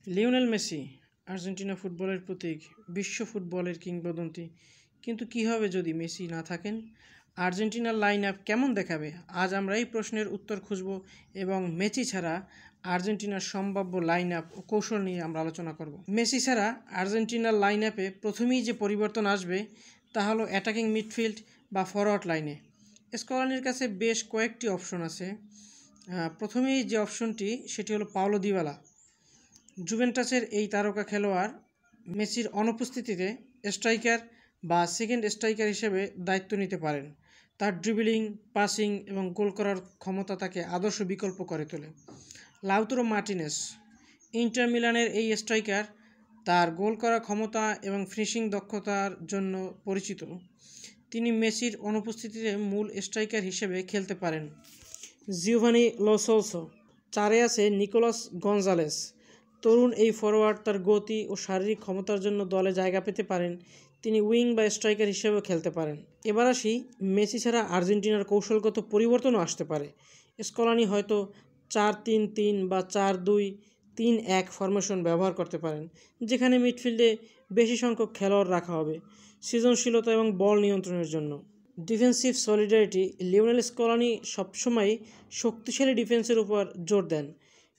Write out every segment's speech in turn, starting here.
Lionel Messi Argentina ফুটবলের প্রতীক, বিশ্ব ফুটবলের কিংবদন্তি। কিন্তু কী হবে যদি মেসি না থাকেন? আর্জেন্টিনার লাইন আপ কেমন দেখাবে? আজ আমরা এই প্রশ্নের উত্তর খুঁজব এবং মেসি ছাড়া আর্জেন্টিনার সম্ভাব্য লাইন আপ ও কৌশল নিয়ে আমরা আলোচনা করব। মেসি ছাড়া আর্জেন্টিনার লাইন আপে প্রথমেই যে পরিবর্তন আসবে তা হলো অ্যাটাকিং মিডফিল্ড বা ফরওয়ার্ড লাইনে। স্কলানির কাছে বেশ কয়েকটি অপশন আছে। প্রথমেই যে অপশনটি সেটি হলো পাওলো দিবালা। জুভেন্টাসের এই তারকা খেলোয়াড় মেসির অনুপস্থিতিতে স্ট্রাইকার বা সেকেন্ড স্ট্রাইকার হিসেবে দায়িত্ব নিতে পারেন। তার ড্রিবলিং, পাসিং এবং গোল করার ক্ষমতা তাকে আদর্শ বিকল্প করে তোলে। লাউতারো মার্টিনেজ, ইন্টার মিলানের এই স্ট্রাইকার তার গোল করার ক্ষমতা এবং ফিনিশিং দক্ষতার জন্য পরিচিত। তিনি মেসির অনুপস্থিতিতে মূল স্ট্রাইকার হিসেবে খেলতে পারেন। জিওভানি লো সেলসো, 4-এ আছে নিকোলাস গঞ্জালেস। তরুণ এই ফরোয়ার্ড তার গতি ও শারীরিক ক্ষমতার জন্য দলে জায়গা পেতে পারেন। তিনি উইং বা স্ট্রাইকার হিসেবেও খেলতে পারেন। এবার আসি, মেসি ছাড়া আর্জেন্টিনার কৌশলগত পরিবর্তনও আসতে পারে। স্কলানি হয়তো 4-3-3 বা 4-2-3-1 ফরমেশন ব্যবহার করতে পারেন, যেখানে মিডফিল্ডে বেশি সংখ্যক খেলোয়াড় রাখা হবে সৃজনশীলতা এবং বল নিয়ন্ত্রণের জন্য। ডিফেন্সিভ সলিডারিটি, লিওনেল স্কলানি সবসময় শক্তিশালী ডিফেন্সের উপর জোর দেন।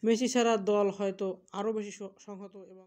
মেসি ছাড়া দল হয়তো আরও বেশি সংহত এবং